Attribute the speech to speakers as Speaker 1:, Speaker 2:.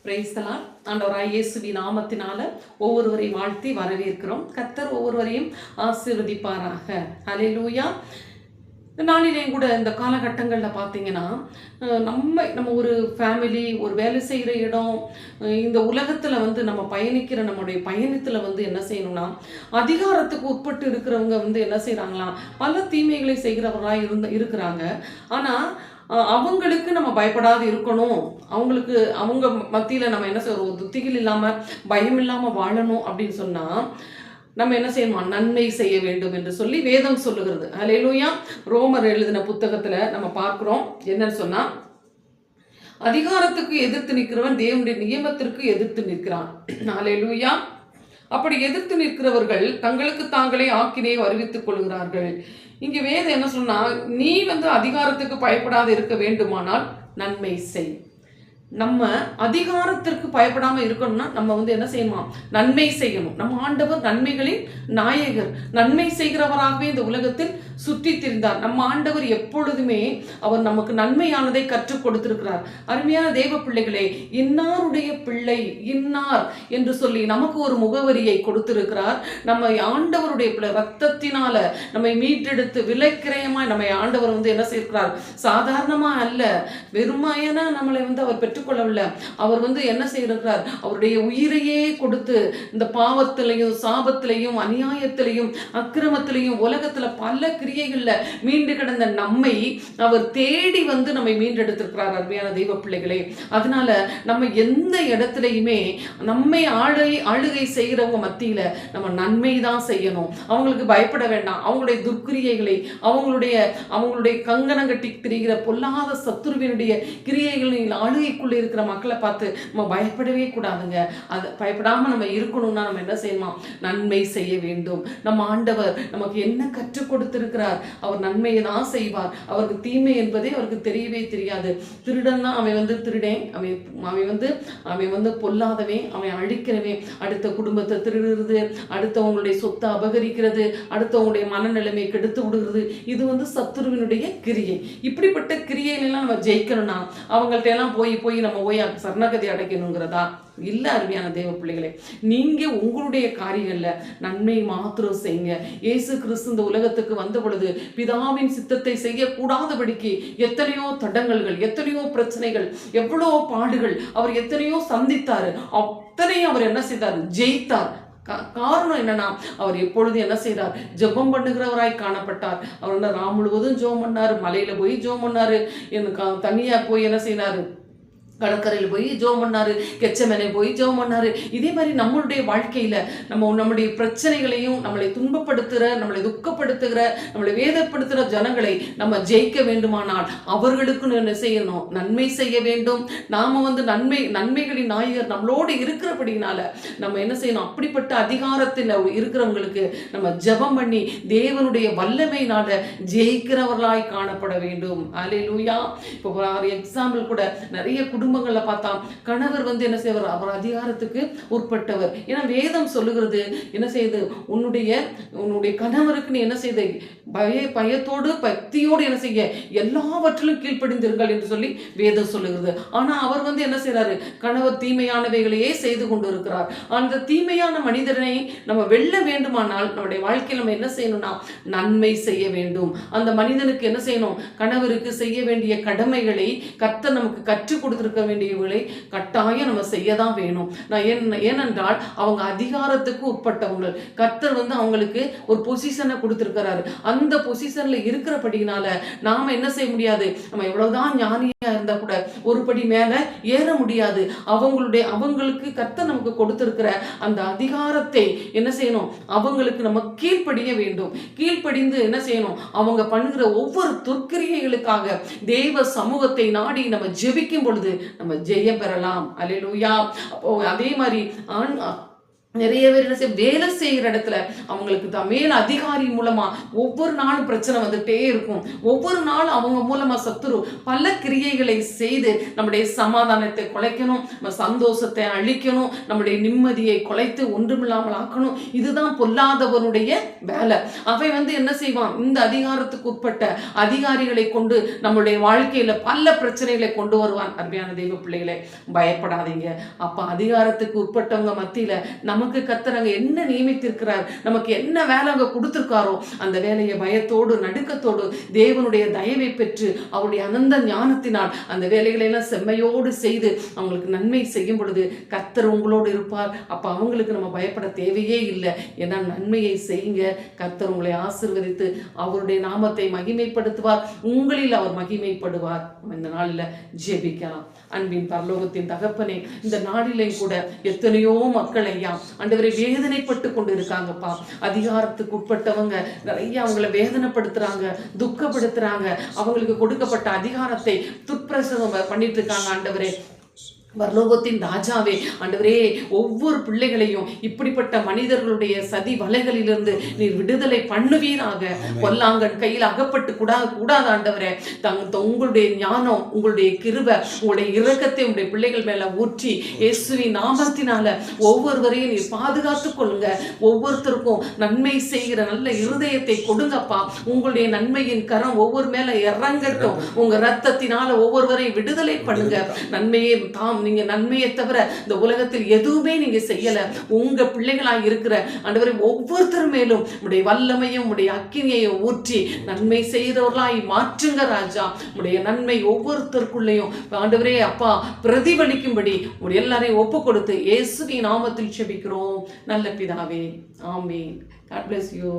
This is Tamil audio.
Speaker 1: Praise the Lord. ஆண்டவராய் இயேசுவின் நாமத்தினால ஒவ்வொருவரையும் வாழ்த்தி வரவேற்கிறோம். கர்த்தர் ஒவ்வொருவரையும் ஆசீர்வதிப்பாராக. ஹல்லேலூயா. இந்த நாளிலேயும் கூட இந்த காலகட்டங்களில் பார்த்தீங்கன்னா நம்ம ஒரு ஃபேமிலி, ஒரு வேலை செய்கிற இடம், இந்த உலகத்தில் நம்ம பயணிக்கிற நம்முடைய பயணத்தில் என்ன செய்யணும்னா, அதிகாரத்துக்கு உட்பட்டு இருக்கிறவங்க என்ன செய்கிறாங்களாம், பல தீமைகளை செய்கிறவர்களாக இருக்கிறாங்க. ஆனால் அவங்களுக்கு நம்ம பயப்படாது இருக்கணும், அவங்க மத்தியில் நம்ம என்ன செய்யறோம், துத்திகள் இல்லாமல் பயம் இல்லாமல் வாழணும் அப்படின்னு சொன்னால் நம்ம என்ன செய்யணும், நன்மை செய்ய வேண்டும் என்று சொல்லி வேதம் சொல்லுகிறது. ஹல்லேலூயா. ரோமர் எழுதின புத்தகத்தில் நம்ம பார்க்குறோம் என்னன்னு சொன்னால், அதிகாரத்துக்கு எதிர்த்து நிற்கிறவன் தேவனுடைய நியமத்திற்கு எதிர்த்து நிற்கிறான். ஹல்லேலூயா. அப்படி எதிர்த்து நிற்கிறவர்கள் தங்களுக்கு தாங்களே ஆக்கினையை அறிவித்துக் கொள்கிறார்கள். இங்கே வேதம் என்ன சொன்னா, நீ அதிகாரத்துக்கு பயப்படாது இருக்க வேண்டுமானால் நன்மை செய். நம்ம அதிகாரத்திற்கு பயப்படாம இருக்கணும்னா நம்ம என்ன செய்யணுமா, நன்மை செய்யணும். நம்ம ஆண்டவர் நன்மைகளின் நாயகர், நன்மை செய்கிறவராகவே இந்த உலகத்தில் சுற்றி திரிந்தார். நம்ம ஆண்டவர் எப்பொழுதுமே அவர் நமக்கு நன்மையானதை கற்றுக் கொடுத்திருக்கிறார். அருமையான தேவ பிள்ளைகளே, இன்னாருடைய பிள்ளை இன்னார் என்று சொல்லி நமக்கு ஒரு முகவரியை கொடுத்திருக்கிறார். நம்ம ஆண்டவருடைய பிள்ளை, ரத்தத்தினால நம்மை மீட்டெடுத்து விலைக்கிரயமாய் நம்மை ஆண்டவர் என்ன செய்கிறார், சாதாரணமா அல்ல, வெறுமையான நம்மளை அவர் பெற்றுக்கொள்ளவில்லை. அவர் என்ன செய்கிறார், அவருடைய உயிரையே கொடுத்து இந்த பாவத்திலையும் சாபத்திலையும் அநியாயத்திலையும் அக்கிரமத்திலையும் உலகத்துல பல கிரியைகள்ல மீண்டு கிடந்த நம்மை அவர் தேடி நம்மை மீண்டெடுத்திருக்கிறார். அருமையான தெய்வ பிள்ளைகளே, அதனால நம்ம எந்த இடத்துலையுமே நம்மை ஆளுகை செய்கிறவங்க மத்தியில நம்ம நன்மை தான் செய்யணும். அவங்களுக்கு பயப்பட வேண்டாம். அவங்களுடைய துர்க்கிரியைகளை, அவங்களுடைய கங்கணம் கட்டி திரிகிற பொல்லாத சத்துருவினுடைய கிரியைகளின் ஆளுகைக்குள்ள இருக்கிற மக்களை பார்த்து நம்ம பயப்படவே கூடாதுங்க. அது பயப்படாம நம்ம இருக்கணும்னா நம்ம என்ன செய்யணுமா, நன்மை செய்ய வேண்டும். நம்ம ஆண்டவர் நமக்கு என்ன கற்றுக் கொடுத்திருக்கிறார், அவர் நன்மையை தான் செய்வார். அவருக்கு தீமை என்பதே அவருக்கு தெரியவே தெரியாது. திருடன் தான் அவன் திருடேன், அவன் பொல்லாதவன், அவன் அழிக்கிறவன், அடுத்த குடும்பத்தை திருடுறது, அடுத்தவங்களுடைய சொத்தை அபகரிக்கிறது, அடுத்தவங்களுடைய மனநிலைமை கெடுத்து விடுகிறது. இது சத்துருவினுடைய கிரியை. இப்படிப்பட்ட கிரியைகளெல்லாம் நம்ம ஜெயிக்கணும்னா அவங்கள்ட்ட எல்லாம் போய் நம்ம சரணகதி அடைக்கணுங்கிறதா இல்ல. அருமையான தேவ பிள்ளைகளே, நீங்க உங்களுடைய காரியங்கள்ல நன்மை மாத்திரம் செய்யுங்க. இயேசு கிறிஸ்து இந்த உலகத்துக்கு வந்த பொழுது பிதாவின் சித்தத்தை செய்யக்கூடாதபடிக்கு எத்தனையோ தடங்கல்கள், எத்தனையோ பிரச்சனைகள், எவ்வளோ பாடுகள் அவர் எத்தனையோ சந்தித்தாரு. அத்தனையும் அவர் என்ன செய்தார், ஜெயித்தார். காரணம் என்னன்னா, அவர் எப்பொழுது என்ன செய்தார், ஜெபம் பண்ணுகிறவராய் காணப்பட்டார். அவர் ராம் முழுவதும் ஜெபம் பண்ணாரு, மலையில போய் ஜெபம் பண்ணாரு, தனியா போய் என்ன செய்தாரு, கடற்கரையில் போய் ஜெபம் பண்ணாரு, கெச்சமேனை போய் ஜெபம் பண்ணாரு. இதே மாதிரி நம்மளுடைய வாழ்க்கையில நம்முடைய பிரச்சனைகளையும், நம்மளை துன்பப்படுத்துகிற, நம்மளை துக்கப்படுத்துகிற, நம்மளை வேதப்படுத்துகிற ஜனங்களை நம்ம ஜெயிக்க வேண்டுமானால் அவர்களுக்கு என்ன செய்யணும், நன்மை செய்ய வேண்டும். நாம நன்மைகளின் நாயகர் நம்மளோடு இருக்கிறபடினால நம்ம என்ன செய்யணும், அப்படிப்பட்ட அதிகாரத்தில் இருக்கிறவங்களுக்கு நம்ம ஜெபம் பண்ணி தேவனுடைய வல்லமையினால ஜெயிக்கிறவர்களாய் காணப்பட வேண்டும். அல்லேலூயா. இப்போ ஒரு எக்ஸாம்பிள் கூட, நிறைய குடும்பங்களை பார்த்தா கணவர் என்ன செய்வார், அவர் அதிகாரத்துக்கு உட்பட்டவர். ஏன்னா வேதம் சொல்லுகிறது என்ன செய்யுது, உன்னுடைய கணவருக்கு நீ என்ன செய்த, பயத்தோடு பக்தியோடு என்ன செய்ய, எல்லாவற்றிலும் கீழ்ப்படிந்திருங்கள் என்று சொல்லி வேதம் சொல்லுகிறது. ஆனா அவர் என்ன செய்யறாரு, கணவர் தீமையானவைகளையே செய்து கொண்டு இருக்கிறார். அந்த தீமையான மனிதனை நம்ம வெல்ல வேண்டுமானால் நம்முடைய வாழ்க்கையில் நம்ம என்ன செய்யணும்னா நன்மை செய்ய வேண்டும். அந்த மனிதனுக்கு என்ன செய்யணும், கணவருக்கு செய்ய வேண்டிய கடமைகளை கர்த்தர் நமக்கு கற்றுக் கொடுத்திருக்க வேண்டியவர்களை கட்டாயம் நம்ம செய்யதான் வேணும். ஏனென்றால் அவங்க அதிகாரத்துக்கு உட்பட்டவங்க. கர்த்தர் அவங்களுக்கு ஒரு பொசிஷனை கொடுத்திருக்கிறாரு. அந்த பொசிஷன்ல இருக்கிறபடினால நாம என்ன செய்ய முடியாது, நம்ம எவ்வளவுதான் ஞானியா இருந்தா கூட ஒரு படி மேல ஏற முடியாது. அவங்களுக்கு கர்த்தர் நமக்கு கொடுத்திருக்கிற அந்த அதிகாரத்தை என்ன செய்யணும், அவங்களுக்கு நம்ம கீழ்ப்படிய வேண்டும். கீழ்ப்படிந்து என்ன செய்யணும், அவங்க பண்ணுகிற ஒவ்வொரு துர்க்கிரியைகளுக்காக தேவ சமூகத்தை நாடி நம்ம ஜெபிக்கும் பொழுது நம்ம ஜெயம் பெறலாம். அல்லேலூயா. அப்போ அதே மாதிரி நிறைய பேர் என்ன வேலை செய்கிற இடத்துல அவங்களுக்கு மேல் அதிகாரி மூலமா ஒவ்வொரு நாளும் பிரச்சனை வந்துட்டே இருக்கும். ஒவ்வொரு நாளும் அவங்க மூலமா சத்துரு பல கிரியைகளை செய்து நம்முடைய சமாதானத்தை குலைக்கணும், நம்ம சந்தோஷத்தை அழிக்கணும், நம்முடைய நிம்மதியை குலைத்து ஒன்றுமில்லாமல் ஆக்கணும். இதுதான் பொல்லாதவனுடைய வேலை. அவை என்ன செய்வான், இந்த அதிகாரத்துக்கு உட்பட்ட அதிகாரிகளை கொண்டு நம்முடைய வாழ்க்கையில பல பிரச்சனைகளை கொண்டு வருவான். அருமையான தெய்வ பிள்ளைகளை, பயப்படாதீங்க. அப்ப அதிகாரத்துக்கு உட்பட்டவங்க மத்தியில நமக்கு கர்த்தர் அங்க என்ன நியமித்திருக்கிறார், நமக்கு என்ன வேலை அங்க கொடுத்திருக்காரோ அந்த வேலையை பயத்தோடு நடுக்கத்தோடு தேவனுடைய தயவை பெற்று அவருடைய அனந்த ஞானத்தினால் அந்த வேலைகளை எல்லாம் செம்மையோடு செய்து அவங்களுக்கு நன்மை செய்யும் பொழுது கர்த்தர் உங்களோடு இருப்பார். அப்ப அவங்களுக்கு நம்ம பயப்பட தேவையே இல்லை. ஏன்னா நன்மையை செய்யுங்க, கர்த்தர் உங்களை ஆசீர்வதித்து அவருடைய நாமத்தை மகிமைப்படுத்துவார், உங்களில் அவர் மகிமைப்படுவார். இந்த நாளில் ஜெபிக்கலாம். அன்பின் பரலோகத்தின் தகப்பனே, இந்த நாளிலையும் கூட எத்தனையோ மக்கள் ஐயா ஆண்டவரை வேதனைப்பட்டு கொண்டு இருக்காங்கப்பா. அதிகாரத்துக்கு உட்பட்டவங்க நிறைய அவங்கள வேதனைப்படுத்துறாங்க, துக்கப்படுத்துறாங்க. அவங்களுக்கு கொடுக்கப்பட்ட அதிகாரத்தை துஷ்பிரயோகம் பண்ணிட்டு இருக்காங்க. ஆண்டவரே, பரலோகத்தின் ராஜாவே, ஆண்டவரே, ஒவ்வொரு பிள்ளைகளையும் இப்படிப்பட்ட மனிதர்களுடைய சதி வலைகளிலிருந்து நீர் விடுதலை பண்ணுவீராக. பொல்லாங்கன் கையில் அகப்பட்டு கூடாது ஆண்டவரே. உங்களுடைய ஞானம், உங்களுடைய கிருபை, உங்களுடைய இரக்கத்தை உங்களுடைய பிள்ளைகள் மேல ஊற்றி இயேசுவின் நாமத்தினால ஒவ்வொருவரையும் நீர் பாதுகாத்துக் கொள்ளுங்க. ஒவ்வொருத்தருக்கும் நன்மை செய்கிற நல்ல இருதயத்தை கொடுங்கப்பா. உங்களுடைய நன்மையின் கரம் ஒவ்வொரு மேல இறங்கட்டும். உங்க ரத்தத்தினால ஒவ்வொருவரையும் விடுதலை பண்ணுங்க. நன்மையை நீங்க நன்மையை தவிர இந்த உலகத்தில் எதுவுமே நீங்க செய்யல. உங்க பிள்ளைகளாய் இருக்கிற ஆண்டவரே, ஒவ்வொருத்தர் மேலும் உடைய வல்லமையும் உடைய அக்கினியையும் ஊற்றி நன்மை செய்தவர்களாய் மாற்றுங்க ராஜா. உடைய நன்மை ஒவ்வொருத்தருக்குள்ளேயும் ஆண்டவரே அப்பா பிரதிபலிக்கும்படி உடைய எல்லாரையும் ஒப்பு கொடுத்து இயேசுவின் நாமத்தில் ஜெபிக்கிறோம் நல்ல பிதாவே. ஆமென். God bless you.